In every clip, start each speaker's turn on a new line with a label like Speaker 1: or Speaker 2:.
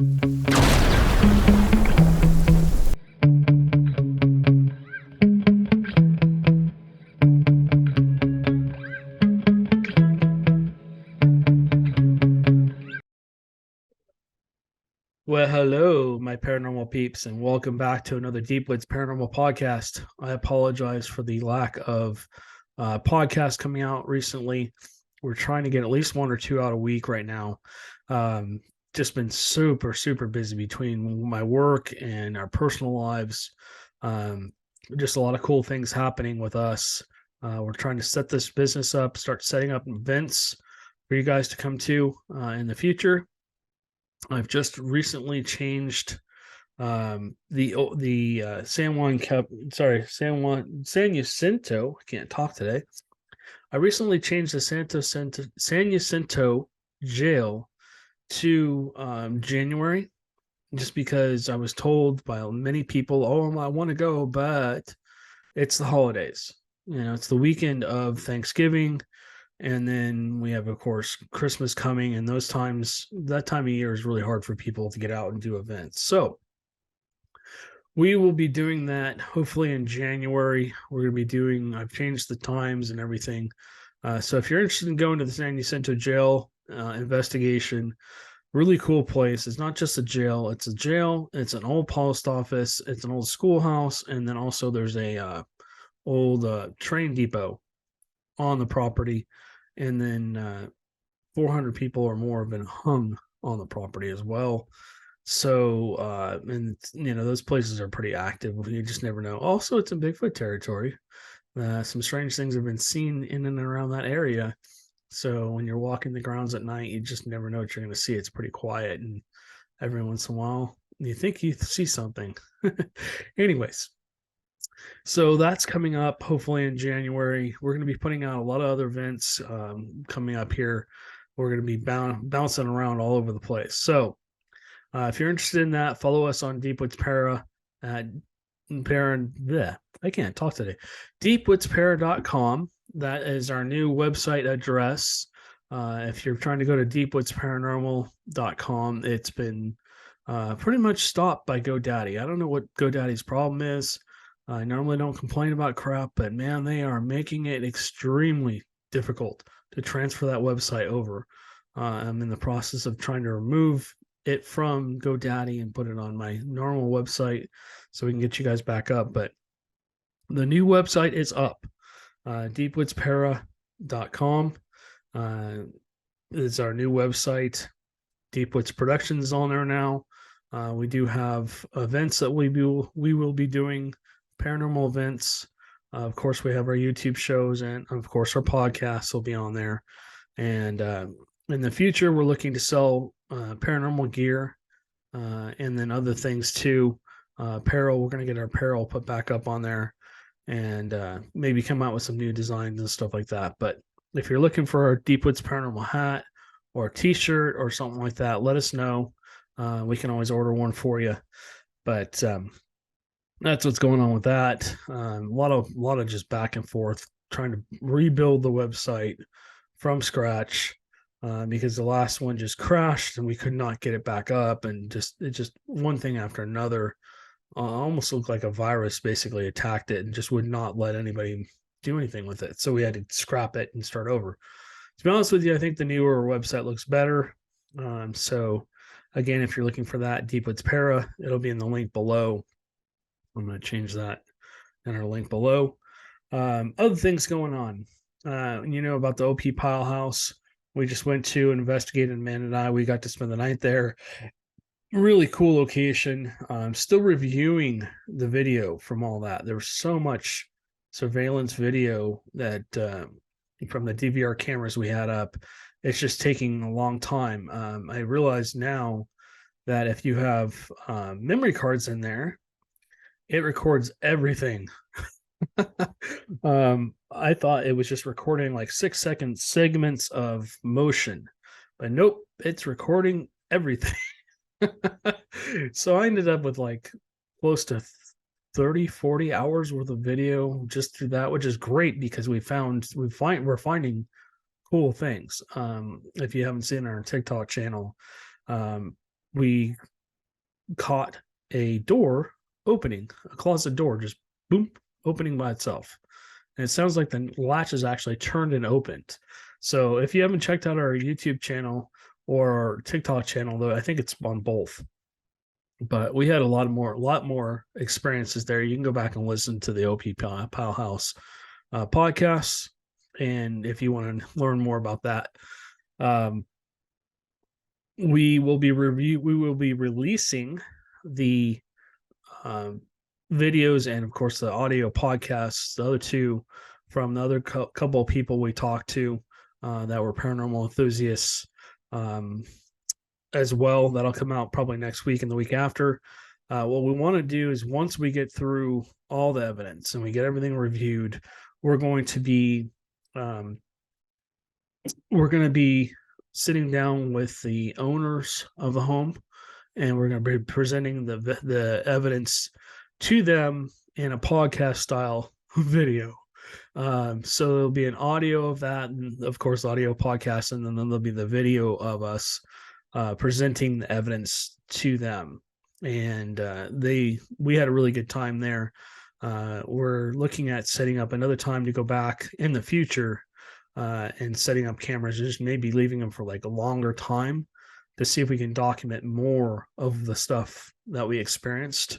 Speaker 1: Well, hello, my paranormal peeps, and welcome back to another Deep Woods Paranormal podcast. I apologize for the lack of podcasts coming out recently. We're trying to get at least one or two out a week right now. Just been super busy between my work and our personal lives. Just a lot of cool things happening with us. We're trying to set this business up, start setting up events for you guys to come to in the future. I've just recently changed the San Jacinto. I can't talk today. I recently changed the San Jacinto jail to January, just because I was told by many people, "Oh, I want to go, but it's the holidays. It's the weekend of Thanksgiving." And then we have, of course, Christmas coming, and that time of year is really hard for people to get out and do events. So we will be doing that hopefully in January. I've changed the times and everything. So if you're interested in going to the San Jacinto jail investigation, really cool place. It's not just a jail. It's an old post office. It's an old schoolhouse. And then also there's a old train depot on the property. And then 400 people or more have been hung on the property as well. So, those places are pretty active. You just never know. Also, it's in Bigfoot territory. Some strange things have been seen in and around that area. So when you're walking the grounds at night, you just never know what you're going to see. It's pretty quiet. And every once in a while, you think you see something. Anyways. So that's coming up hopefully in January. We're going to be putting out a lot of other events coming up here. We're going to be bouncing around all over the place. So if you're interested in that, follow us on Deepwoods Para at I can't talk today. deepwoodspara.com. That is our new website address. If you're trying to go to deepwoodsparanormal.com, it's been pretty much stopped by GoDaddy. I don't know what GoDaddy's problem is. I normally don't complain about crap, but man, they are making it extremely difficult to transfer that website over. I'm in the process of trying to remove it from GoDaddy and put it on my normal website so we can get you guys back up. But the new website is up. Deepwoodspara.com is our new website. Deepwoods Productions is on there now. We do have events that we will be doing. Paranormal events. Of course, we have our YouTube shows, and of course, our podcasts will be on there. And in the future, we're looking to sell paranormal gear and then other things too. Apparel, we're going to get our apparel put back up on there and maybe come out with some new designs and stuff like that. But if you're looking for a Deepwoods Paranormal hat or a t-shirt or something like that, let us know. We can always order one for you. But that's what's going on with that. A lot of just back and forth trying to rebuild the website from scratch because the last one just crashed and we could not get it back up, and it just one thing after another. Almost looked like a virus basically attacked it and just would not let anybody do anything with it. So we had to scrap it and start over. To be honest with you, I think the newer website looks better. So again, if you're looking for that, Deepwoods Para, it'll be in the link below. I'm going to change that in our link below. Other things going on. About the OP Pile House. We just went to investigate, and Man and I, we got to spend the night there. Really cool location. I'm still reviewing the video from all that. There was so much surveillance video that from the DVR cameras we had up. It's just taking a long time. I realize now that if you have memory cards in there, it records everything. I thought it was just recording like 6-second segments of motion, but nope, it's recording everything. So I ended up with like close to 30-40 hours worth of video just through that, which is great because we're finding cool things. If you haven't seen our TikTok channel, we caught a door opening, a closet door, just boom, opening by itself. And it sounds like the latch is actually turned and opened. So if you haven't checked out our YouTube channel or our TikTok channel, though I think it's on both, but we had a lot more experiences there. You can go back and listen to the OP Pal House podcasts, and if you want to learn more about that, we will be releasing the videos and of course the audio podcasts, the other two from the other couple of people we talked to that were paranormal enthusiasts as well. That'll come out probably next week and the week after. What we want to do is once we get through all the evidence and we get everything reviewed, we're going to be sitting down with the owners of the home, and we're going to be presenting the evidence to them in a podcast style video. So there'll be an audio of that, and of course audio podcast, and then there'll be the video of us presenting the evidence to them. And we had a really good time there. We're looking at setting up another time to go back in the future and setting up cameras, just maybe leaving them for like a longer time to see if we can document more of the stuff that we experienced.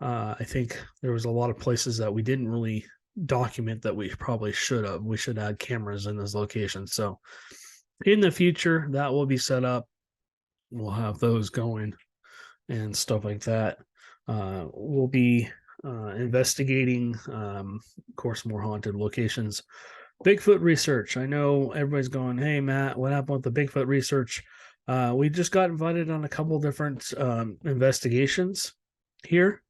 Speaker 1: I think there was a lot of places that we didn't really document that we probably should have. We should add cameras in those locations. So in the future, that will be set up. We'll have those going and stuff like that. We'll be investigating, of course, more haunted locations. Bigfoot research. I know everybody's going, hey, Matt, what happened with the Bigfoot research? We just got invited on a couple different investigations here.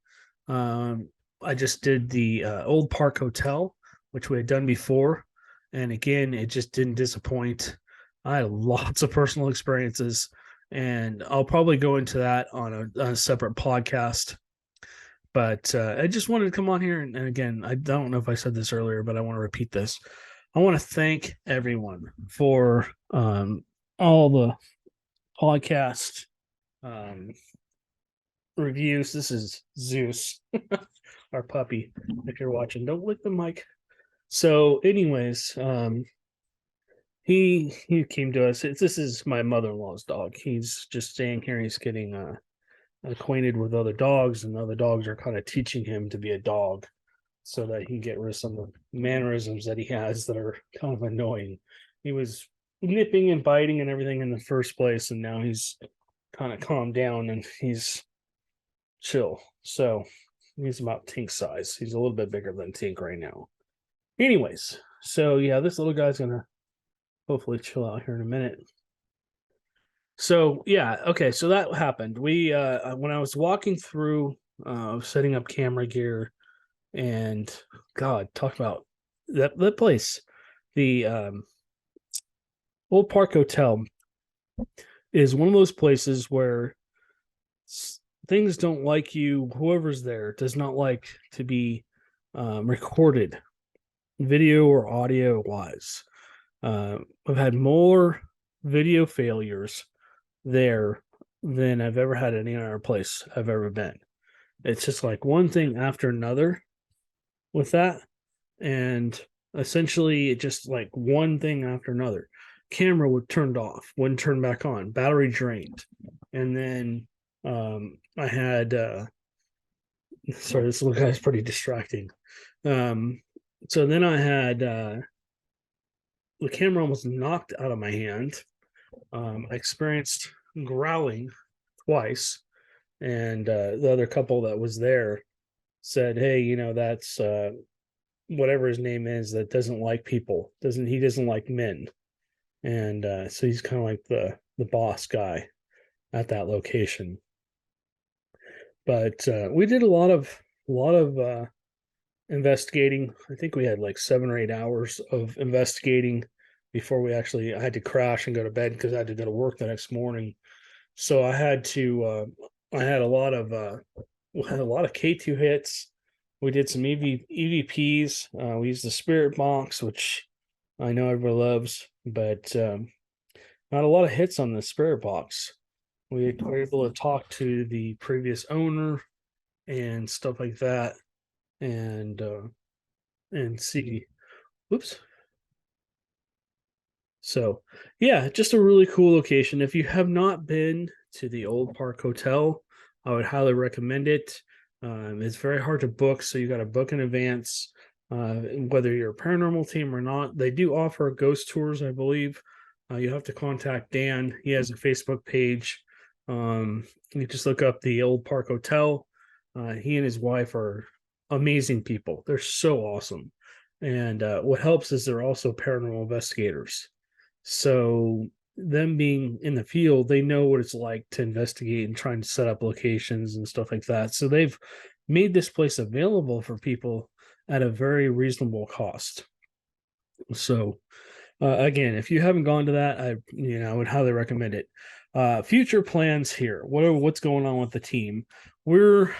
Speaker 1: I just did the Old Park Hotel, which we had done before. And again, it just didn't disappoint. I had lots of personal experiences, and I'll probably go into that on a separate podcast. But I just wanted to come on here. And again, I don't know if I said this earlier, but I want to repeat this. I want to thank everyone for all the podcast reviews. This is Zeus, our puppy. If you're watching, don't lick the mic. So, anyways, he came to us. This is my mother-in-law's dog. He's just staying here. He's getting acquainted with other dogs, and other dogs are kind of teaching him to be a dog, so that he can get rid of some of the mannerisms that he has that are kind of annoying. He was nipping and biting and everything in the first place, and now he's kind of calmed down and he's chill. So he's about Tink size. He's a little bit bigger than Tink right now. Anyways, so yeah, this little guy's gonna hopefully chill out here in a minute. So yeah, okay, so that happened. We when I was walking through setting up camera gear, and God, talk about that place. The Old Park Hotel is one of those places where things don't like you. Whoever's there does not like to be recorded, video or audio wise. I've had more video failures there than I've ever had any other place I've ever been. It's just like one thing after another with that, and essentially it just like one thing after another. Camera would turned off, wouldn't turn back on, battery drained, and then I had sorry, this little guy's pretty distracting. So then I had the camera almost knocked out of my hand. I experienced growling twice, and the other couple that was there said, hey, you know, that's whatever his name is that doesn't like people, he doesn't like men. And so he's kind of like the boss guy at that location. But we did a lot of investigating. I think we had like 7 or 8 hours of investigating before I had to crash and go to bed because I had to go to work the next morning. So I had a lot of K2 hits. We did some EVPs. We used the spirit box, which I know everybody loves, but not a lot of hits on the spirit box. We were able to talk to the previous owner and stuff like that, and see. Whoops. So, yeah, just a really cool location. If you have not been to the Old Park Hotel, I would highly recommend it. It's very hard to book, so you got to book in advance. Whether you're a paranormal team or not, they do offer ghost tours, I believe. You have to contact Dan. He has a Facebook page. You just look up the Old Park Hotel. He and his wife are amazing people. They're so awesome. And what helps is they're also paranormal investigators. So them being in the field, they know what it's like to investigate and trying to set up locations and stuff like that. So they've made this place available for people at a very reasonable cost. So again, if you haven't gone to that, I would highly recommend it. Future plans here. What's going on with the team? We're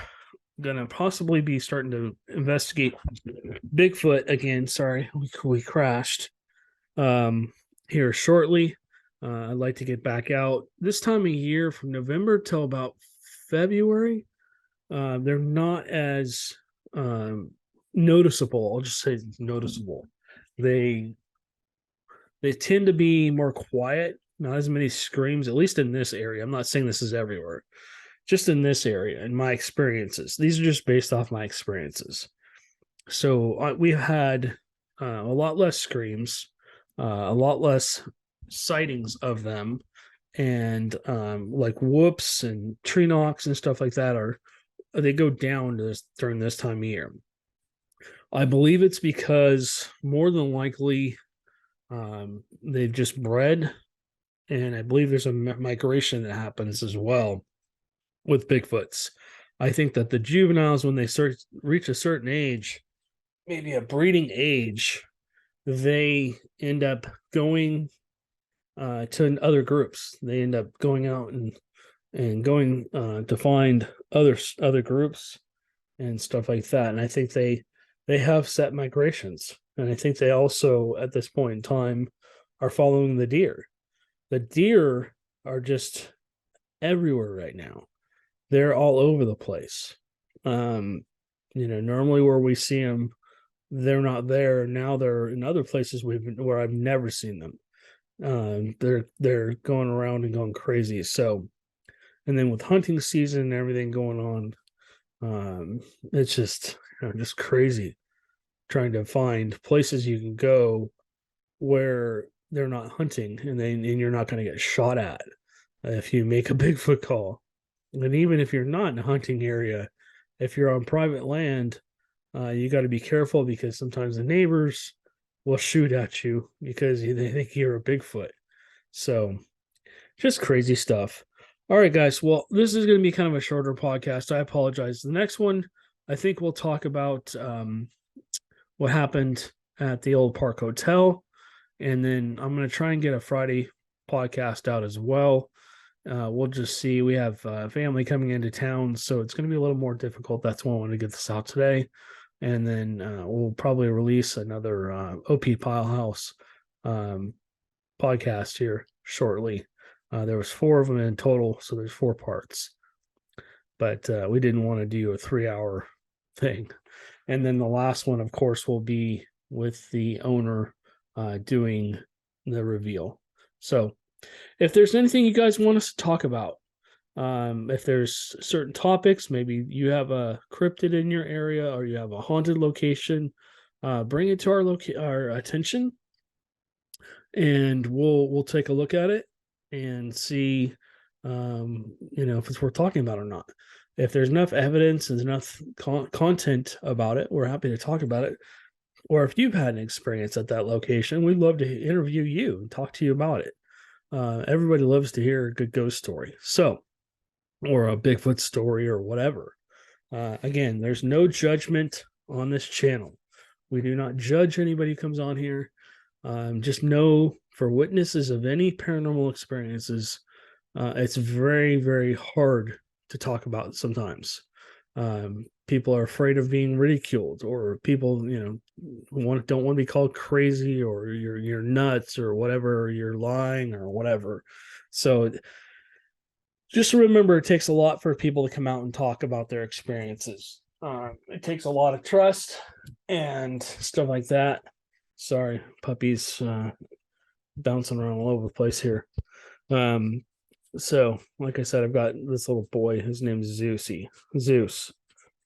Speaker 1: gonna possibly be starting to investigate Bigfoot again. Sorry, we crashed. Here shortly. I'd like to get back out this time of year from November till about February. They're not as noticeable. I'll just say noticeable. They tend to be more quiet, not as many screams, at least in this area. I'm not saying this is everywhere, just in this area, in my experiences. These are just based off my experiences. So we've had a lot less screams, a lot less sightings of them, and like whoops and tree knocks and stuff like that they go down during this time of year. I believe it's because more than likely they've just bred, and I believe there's a migration that happens as well with Bigfoots. I think that the juveniles, when they reach a certain age, maybe a breeding age, they end up going to other groups. They end up going out and going to find other groups and stuff like that. And I think they have set migrations, and I think they also at this point in time are following the deer. The deer are just everywhere right now. They're all over the place. Normally where we see them, they're not there. Now they're in other places where I've never seen them. They're going around and going crazy. So, and then with hunting season and everything going on, it's just just crazy trying to find places you can go where they're not hunting, and you're not going to get shot at if you make a Bigfoot call. And even if you're not in a hunting area, if you're on private land, you got to be careful because sometimes the neighbors will shoot at you because they think you're a Bigfoot. So just crazy stuff. All right, guys. Well, this is going to be kind of a shorter podcast. I apologize. The next one, I think we'll talk about what happened at the Old Park Hotel. And then I'm going to try and get a Friday podcast out as well. We'll just see. We have family coming into town, so it's going to be a little more difficult. That's why I want to get this out today. And then we'll probably release another OP Pilehouse podcast here shortly. There was 4 of them in total, so there's 4 parts. But we didn't want to do a 3-hour thing. And then the last one, of course, will be with the owner doing the reveal. So if there's anything you guys want us to talk about, if there's certain topics, maybe you have a cryptid in your area or you have a haunted location, bring it to our attention, and we'll take a look at it and see, if it's worth talking about or not. If there's enough evidence and enough content about it, we're happy to talk about it. Or if you've had an experience at that location, we'd love to interview you and talk to you about it. Everybody loves to hear a good ghost story. So, or a Bigfoot story or whatever. Again, there's no judgment on this channel. We do not judge anybody who comes on here. Just know for witnesses of any paranormal experiences, it's very, very hard to talk about sometimes. People are afraid of being ridiculed, or people, don't want to be called crazy, or you're nuts, or whatever, or you're lying, or whatever. So just remember, it takes a lot for people to come out and talk about their experiences. It takes a lot of trust and stuff like that. Sorry, puppies bouncing around all over the place here. So, like I said, I've got this little boy. His name's Zeus,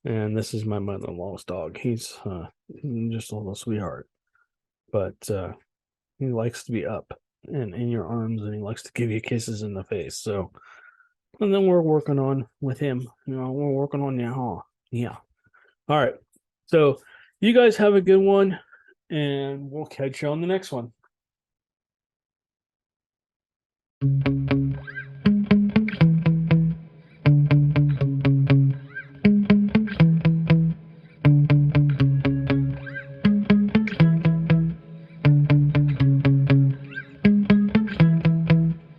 Speaker 1: and this is my mother-in-law's dog. He's just a little sweetheart, but he likes to be up and in your arms, and he likes to give you kisses in the face. So, and then we're working on with him. We're working on now. Yeah. All right. So, you guys have a good one, and we'll catch you on the next one.